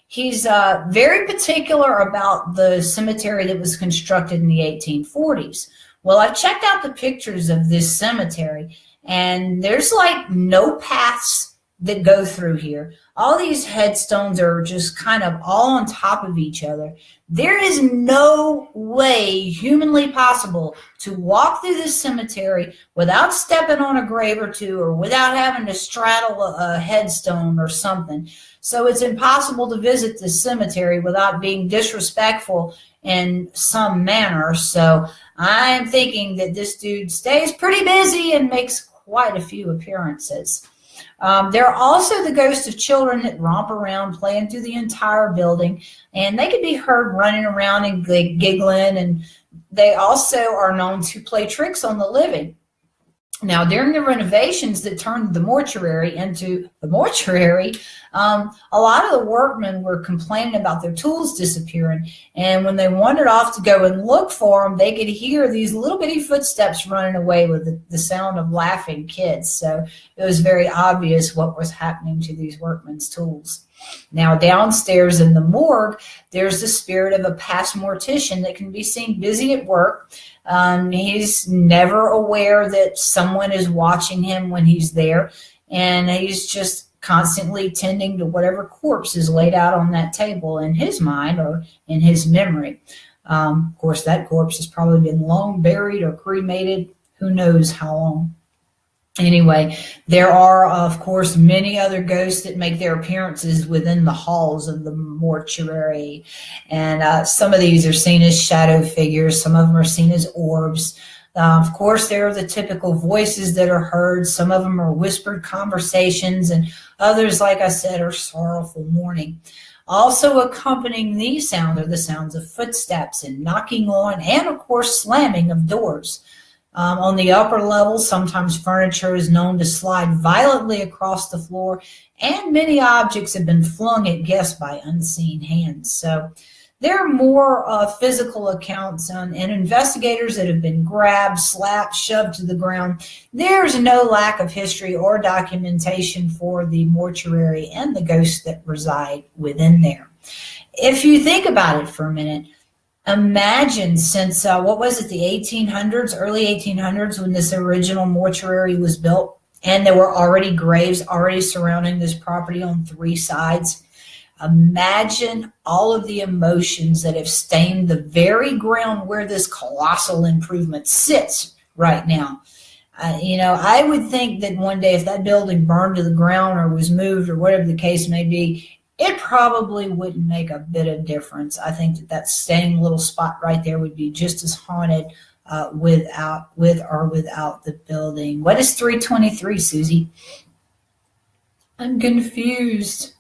He's very particular about the cemetery that was constructed in the 1840s. Well, I checked out the pictures of this cemetery, and there's like no paths that go through here. All these headstones are just kind of all on top of each other. There is no way humanly possible to walk through this cemetery without stepping on a grave or two or without having to straddle a headstone or something. So it's impossible to visit this cemetery without being disrespectful in some manner. So I'm thinking that this dude stays pretty busy and makes quite a few appearances. There are also the ghosts of children that romp around playing through the entire building, and they can be heard running around and giggling, and they also are known to play tricks on the living. Now, during the renovations that turned the mortuary into the mortuary, a lot of the workmen were complaining about their tools disappearing. And when they wandered off to go and look for them, they could hear these little bitty footsteps running away with the sound of laughing kids. So it was very obvious what was happening to these workmen's tools. Now, downstairs in the morgue, there's the spirit of a past mortician that can be seen busy at work. He's never aware that someone is watching him when he's there, and he's just constantly tending to whatever corpse is laid out on that table in his mind or in his memory. Of course, that corpse has probably been long buried or cremated, who knows how long. Anyway, there are, of course, many other ghosts that make their appearances within the halls of the mortuary. And some of these are seen as shadow figures. Some of them are seen as orbs. Of course, there are the typical voices that are heard. Some of them are whispered conversations, and others, like I said, are sorrowful mourning. Also accompanying these sounds are the sounds of footsteps and knocking on and, of course, slamming of doors. On the upper level, sometimes furniture is known to slide violently across the floor, and many objects have been flung at guests by unseen hands. So there are more physical accounts and investigators that have been grabbed, slapped, shoved to the ground. There's no lack of history or documentation for the mortuary and the ghosts that reside within there. If you think about it for a minute, imagine since, what was it, the 1800s, early 1800s, when this original mortuary was built, and there were already graves already surrounding this property on three sides. Imagine all of the emotions that have stained the very ground where this colossal improvement sits right now. I would think that one day if that building burned to the ground or was moved or whatever the case may be, it probably wouldn't make a bit of difference. I think that same little spot right there would be just as haunted with or without the building. What is 323, Susie? I'm confused.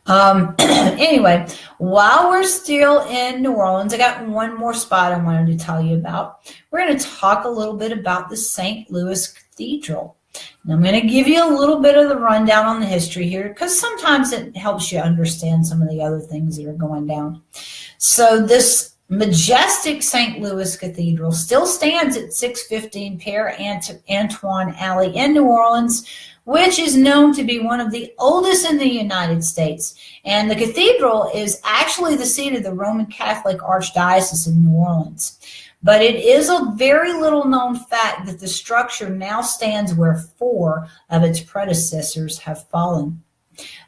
Anyway, while we're still in New Orleans, I got one more spot I wanted to tell you about. We're going to talk a little bit about the St. Louis Cathedral. And I'm going to give you a little bit of the rundown on the history here, because sometimes it helps you understand some of the other things that are going down. So this majestic St. Louis Cathedral still stands at 615 Père Antoine Alley in New Orleans, which is known to be one of the oldest in the United States. And the cathedral is actually the seat of the Roman Catholic Archdiocese in New Orleans. But it is a very little known fact that the structure now stands where 4 of its predecessors have fallen.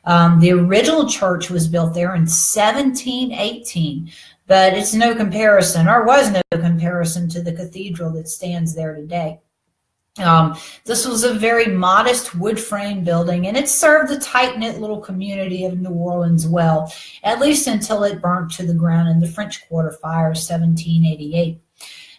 The original church was built there in 1718, but it's no comparison, or was no comparison, to the cathedral that stands there today. This was a very modest wood frame building, and it served the tight-knit little community of New Orleans well, at least until it burnt to the ground in the French Quarter Fire of 1788.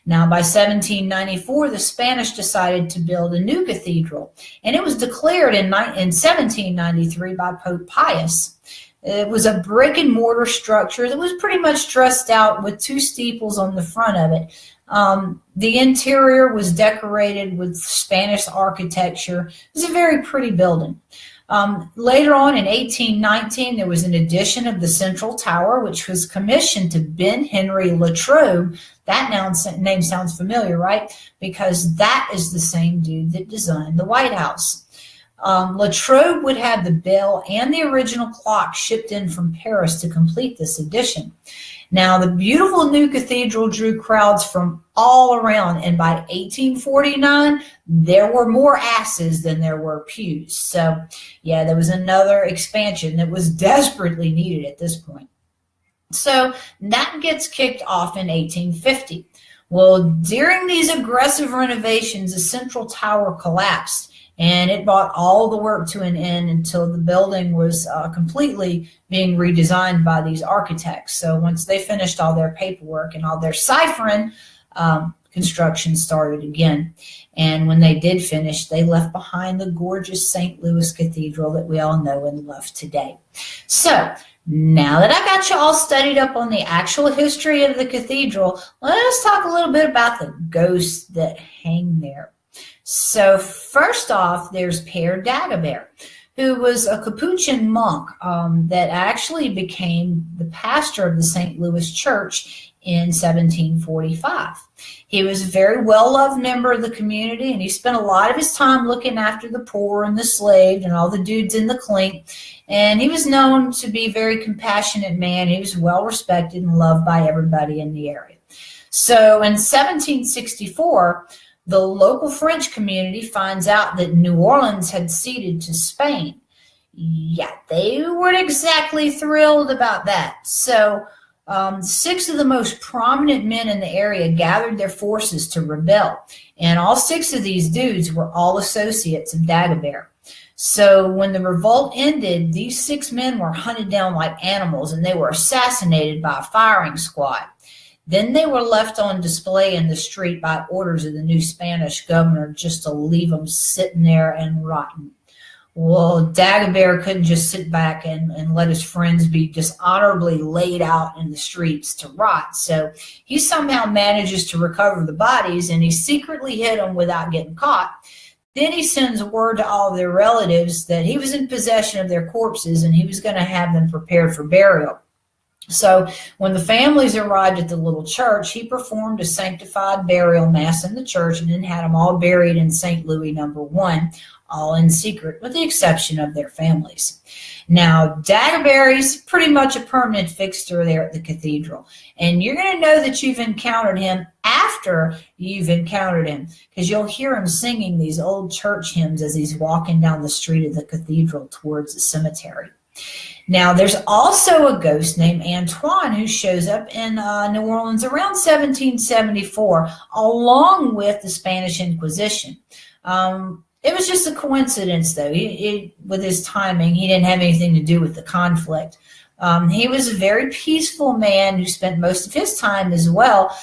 Now, by 1794, the Spanish decided to build a new cathedral, and it was declared in 1793 by Pope Pius. It was a brick and mortar structure that was pretty much dressed out with two steeples on the front of it. The interior was decorated with Spanish architecture. It was a very pretty building. Later on in 1819, there was an addition of the central tower, which was commissioned to Ben Henry Latrobe. That name sounds familiar, right? Because that is the same dude that designed the White House. Latrobe would have the bell and the original clock shipped in from Paris to complete this addition. Now, the beautiful new cathedral drew crowds from all around, and by 1849, there were more asses than there were pews. So, yeah, there was another expansion that was desperately needed at this point. So, that gets kicked off in 1850. Well, during these aggressive renovations, the central tower collapsed, and it brought all the work to an end until the building was completely being redesigned by these architects. So once they finished all their paperwork and all their ciphering, construction started again. And when they did finish, they left behind the gorgeous St. Louis Cathedral that we all know and love today. So now that I got you all studied up on the actual history of the cathedral, let us talk a little bit about the ghosts that hang there. So first off, there's Père Dagobert, who was a Capuchin monk that actually became the pastor of the St. Louis Church in 1745. He was a very well-loved member of the community, and he spent a lot of his time looking after the poor and the slaved and all the dudes in the clink. And he was known to be a very compassionate man. He was well-respected and loved by everybody in the area. So in 1764, the local French community finds out that New Orleans had ceded to Spain. Yeah, they weren't exactly thrilled about that. So 6 of the most prominent men in the area gathered their forces to rebel. And all 6 of these dudes were all associates of Dagobert. So when the revolt ended, these 6 men were hunted down like animals, and they were assassinated by a firing squad. Then they were left on display in the street by orders of the new Spanish governor just to leave them sitting there and rotting. Well, Dagobert couldn't just sit back and let his friends be dishonorably laid out in the streets to rot. So he somehow manages to recover the bodies, and he secretly hid them without getting caught. Then he sends word to all of their relatives that he was in possession of their corpses and he was going to have them prepared for burial. So when the families arrived at the little church, he performed a sanctified burial mass in the church and then had them all buried in St. Louis number 1, all in secret, with the exception of their families. Now, Dagobert's pretty much a permanent fixture there at the cathedral. And you're going to know that you've encountered him after you've encountered him, because you'll hear him singing these old church hymns as he's walking down the street of the cathedral towards the cemetery. Now, there's also a ghost named Antoine who shows up in New Orleans around 1774, along with the Spanish Inquisition. It was just a coincidence, though. With his timing, he didn't have anything to do with the conflict. He was a very peaceful man who spent most of his time as well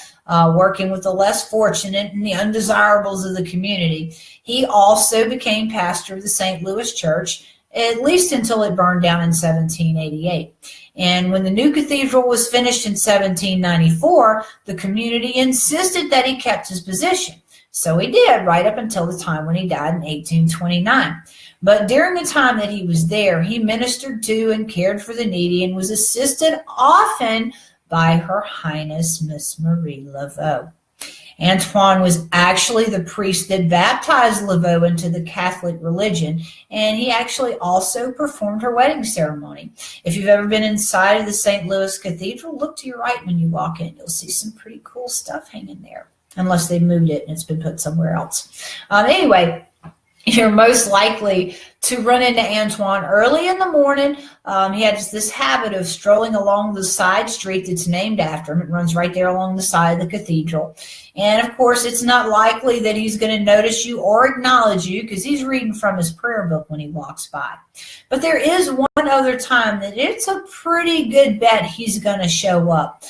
working with the less fortunate and the undesirables of the community. He also became pastor of the St. Louis Church, at least until it burned down in 1788. And when the new cathedral was finished in 1794, the community insisted that he kept his position. So he did, right up until the time when he died in 1829. But during the time that he was there, he ministered to and cared for the needy and was assisted often by Her Highness Miss Marie Laveau. Antoine was actually the priest that baptized Laveau into the Catholic religion, and he actually also performed her wedding ceremony. If you've ever been inside of the St. Louis Cathedral, look to your right when you walk in. You'll see some pretty cool stuff hanging there, unless they moved it and it's been put somewhere else. Anyway, you're most likely to run into Antoine early in the morning. He had this habit of strolling along the side street that's named after him. It runs right there along the side of the cathedral. And of course, it's not likely that he's going to notice you or acknowledge you because he's reading from his prayer book when he walks by. But there is one other time that it's a pretty good bet he's going to show up.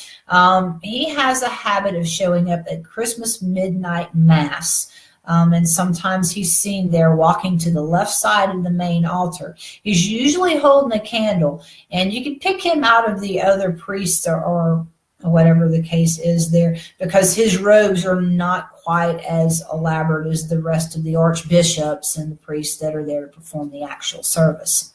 He has a habit of showing up at Christmas midnight mass. And sometimes he's seen there walking to the left side of the main altar. He's usually holding a candle, and you can pick him out of the other priests or whatever the case is there, because his robes are not quite as elaborate as the rest of the archbishops and the priests that are there to perform the actual service.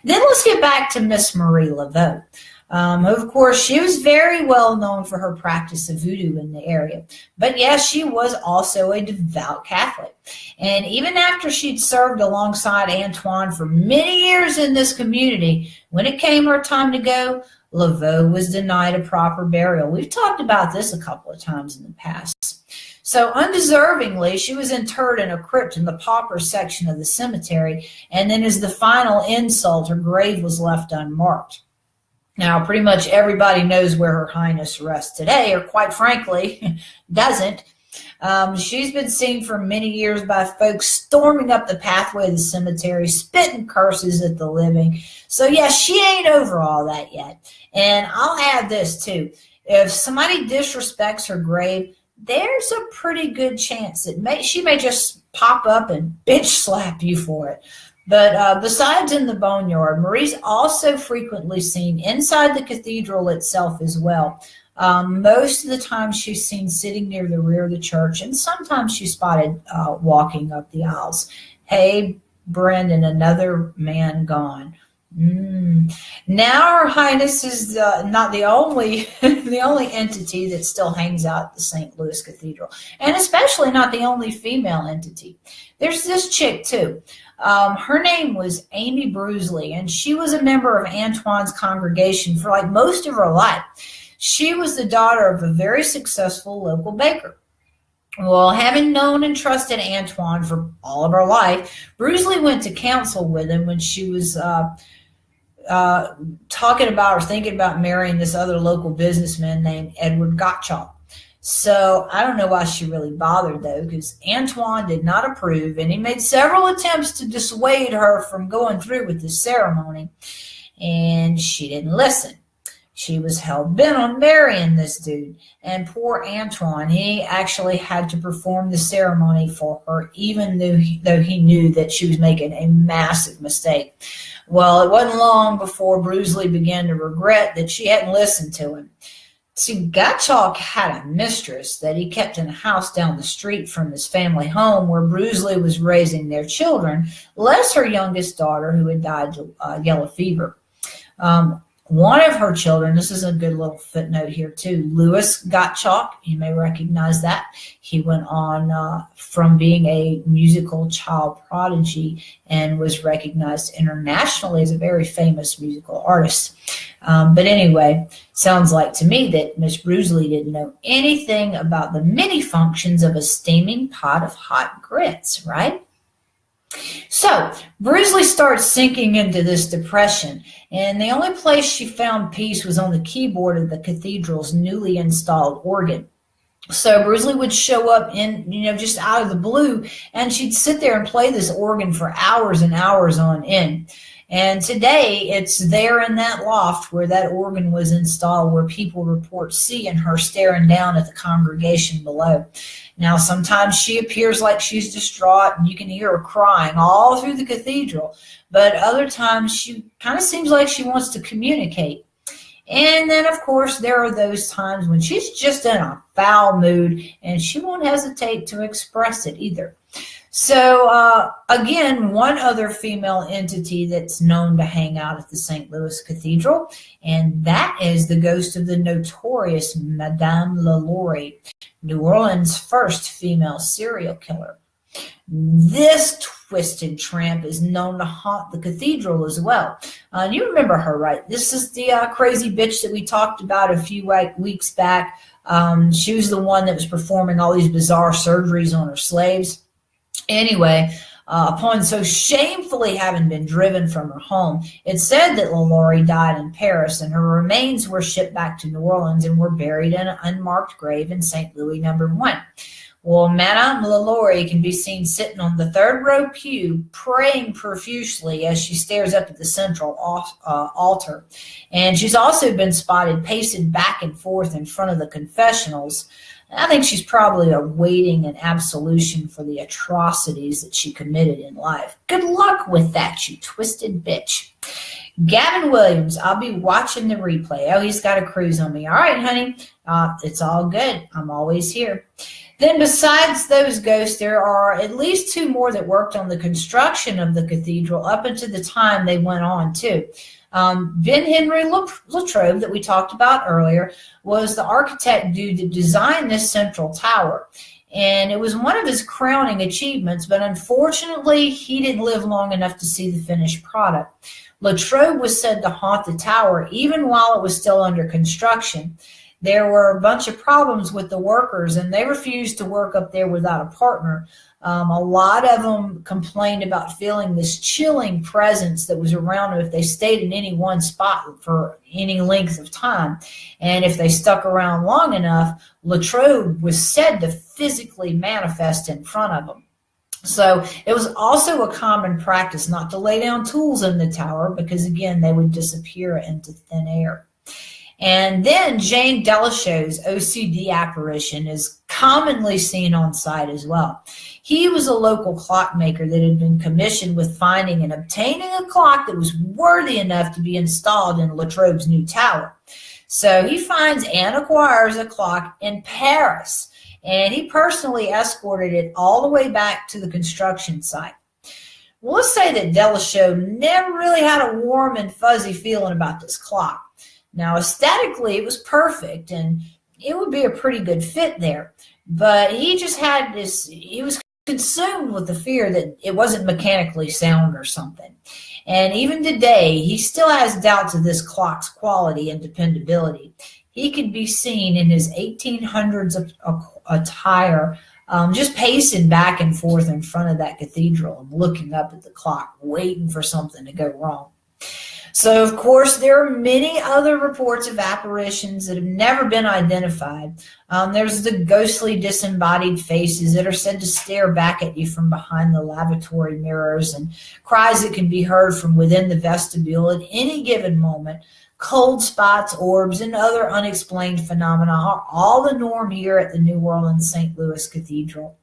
Then let's get back to Miss Marie Laveau. Of course, she was very well known for her practice of voodoo in the area. But yes, she was also a devout Catholic. And even after she'd served alongside Antoine for many years in this community, when it came her time to go, Laveau was denied a proper burial. We've talked about this a couple of times in the past. So undeservingly, she was interred in a crypt in the pauper section of the cemetery. And then as the final insult, her grave was left unmarked. Now, pretty much everybody knows where Her Highness rests today, or quite frankly, doesn't. She's been seen for many years by folks storming up the pathway of the cemetery, spitting curses at the living. So, yeah, she ain't over all that yet. And I'll add this, too. If somebody disrespects her grave, there's a pretty good chance that she may just pop up and bitch slap you for it. But besides in the boneyard, Marie's also frequently seen inside the cathedral itself as well. Most of the time she's seen sitting near the rear of the church, and sometimes she's spotted walking up the aisles. Hey, Brendan, another man gone. Now Her Highness is not the only the only entity that still hangs out at the St. Louis Cathedral, and especially not the only female entity. There's this chick too. Her name was Amy Brusley, and she was a member of Antoine's congregation for like most of her life. She was the daughter of a very successful local baker. Well, having known and trusted Antoine for all of her life, Brusley went to council with him when she was talking about or thinking about marrying this other local businessman named Edward Gottschalk. So I don't know why she really bothered, though, because Antoine did not approve, and he made several attempts to dissuade her from going through with this ceremony, and she didn't listen. She was hell-bent on marrying this dude, and poor Antoine, he actually had to perform the ceremony for her, even though he knew that she was making a massive mistake. Well, it wasn't long before Brusley began to regret that she hadn't listened to him. See, Gottschalk had a mistress that he kept in a house down the street from his family home where Brusley was raising their children, less her youngest daughter who had died of yellow fever. One of her children, this is a good little footnote here too, Louis Gottschalk, you may recognize that. He went on from being a musical child prodigy and was recognized internationally as a very famous musical artist. But anyway, sounds like to me that Miss Brusley didn't know anything about the many functions of a steaming pot of hot grits, right? So Brusley starts sinking into this depression, and the only place she found peace was on the keyboard of the cathedral's newly installed organ. So Brusley would show up just out of the blue, and she'd sit there and play this organ for hours and hours on end. And today, it's there in that loft where that organ was installed where people report seeing her staring down at the congregation below. Now, sometimes she appears like she's distraught, and you can hear her crying all through the cathedral. But other times, she kind of seems like she wants to communicate. And then, of course, there are those times when she's just in a foul mood, and she won't hesitate to express it either. So, again, one other female entity that's known to hang out at the St. Louis Cathedral, and that is the ghost of the notorious Madame LaLaurie, New Orleans' first female serial killer. This twisted tramp is known to haunt the cathedral as well. And you remember her, right? This is the crazy bitch that we talked about a few weeks back. She was the one that was performing all these bizarre surgeries on her slaves. Anyway, Upon so shamefully having been driven from her home, it's said that LaLaurie died in Paris, and her remains were shipped back to New Orleans and were buried in an unmarked grave in St. Louis number 1. Well, Madame LaLaurie can be seen sitting on the third row pew, praying profusely as she stares up at the central altar. And she's also been spotted pacing back and forth in front of the confessionals. I think she's probably awaiting an absolution for the atrocities that she committed in life. Good luck with that, you twisted bitch. Gavin Williams, I'll be watching the replay. Oh, he's got a cruise on me. All right, honey. It's all good. I'm always here. Then besides those ghosts, there are at least 2 more that worked on the construction of the cathedral up until the time they went on, too. Ben Henry Latrobe, that we talked about earlier, was the architect dude that designed this central tower. And it was one of his crowning achievements, but unfortunately, he didn't live long enough to see the finished product. Latrobe was said to haunt the tower even while it was still under construction. There were a bunch of problems with the workers, and they refused to work up there without a partner. A lot of them complained about feeling this chilling presence that was around them if they stayed in any one spot for any length of time. And if they stuck around long enough, Latrobe was said to physically manifest in front of them. So it was also a common practice not to lay down tools in the tower because, again, they would disappear into thin air. And then Jane Delachaux's OCD apparition is commonly seen on site as well. He was a local clockmaker that had been commissioned with finding and obtaining a clock that was worthy enough to be installed in Latrobe's new tower. So he finds and acquires a clock in Paris, and he personally escorted it all the way back to the construction site. Well, let's say that Delachaux never really had a warm and fuzzy feeling about this clock. Now, aesthetically, it was perfect, and it would be a pretty good fit there. But he just had this, he was consumed with the fear that it wasn't mechanically sound or something. And even today, he still has doubts of this clock's quality and dependability. He could be seen in his 1800s attire, just pacing back and forth in front of that cathedral and looking up at the clock, waiting for something to go wrong. So, of course, there are many other reports of apparitions that have never been identified. There's the ghostly disembodied faces that are said to stare back at you from behind the lavatory mirrors, and cries that can be heard from within the vestibule at any given moment. Cold spots, orbs, and other unexplained phenomena are all the norm here at the New Orleans St. Louis Cathedral.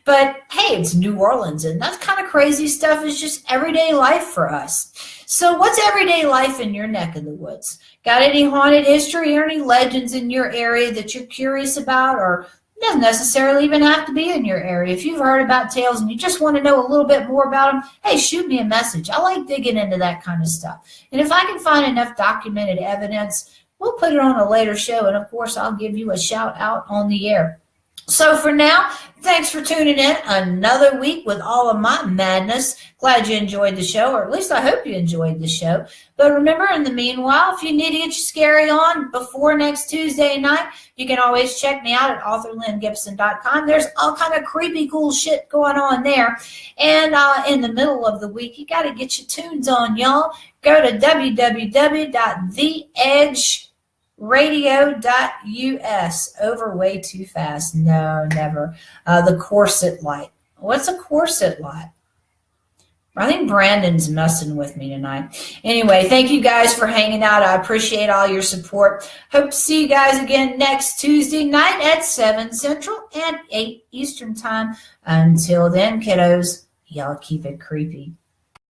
But hey, it's New Orleans, and that kind of crazy stuff is just everyday life for us. So what's everyday life in your neck of the woods? Got any haunted history or any legends in your area that you're curious about, or it doesn't necessarily even have to be in your area? If you've heard about tales and you just want to know a little bit more about them, hey, shoot me a message. I like digging into that kind of stuff. And if I can find enough documented evidence, we'll put it on a later show. And, of course, I'll give you a shout out on the air. So for now, thanks for tuning in another week with all of my madness. Glad you enjoyed the show, or at least I hope you enjoyed the show. But remember, in the meanwhile, if you need to get your scary on before next Tuesday night, you can always check me out at authorlyngibson.com. There's all kind of creepy cool shit going on there. And in the middle of the week, you got to get your tunes on, y'all. Go to www.theedgeradio.us. Over way too fast. No, never. The corset light. What's a corset light? I think Brandon's messing with me tonight. Anyway, thank you guys for hanging out. I appreciate all your support. Hope to see you guys again next Tuesday night at 7 Central and 8 Eastern Time. Until then, kiddos, y'all keep it creepy.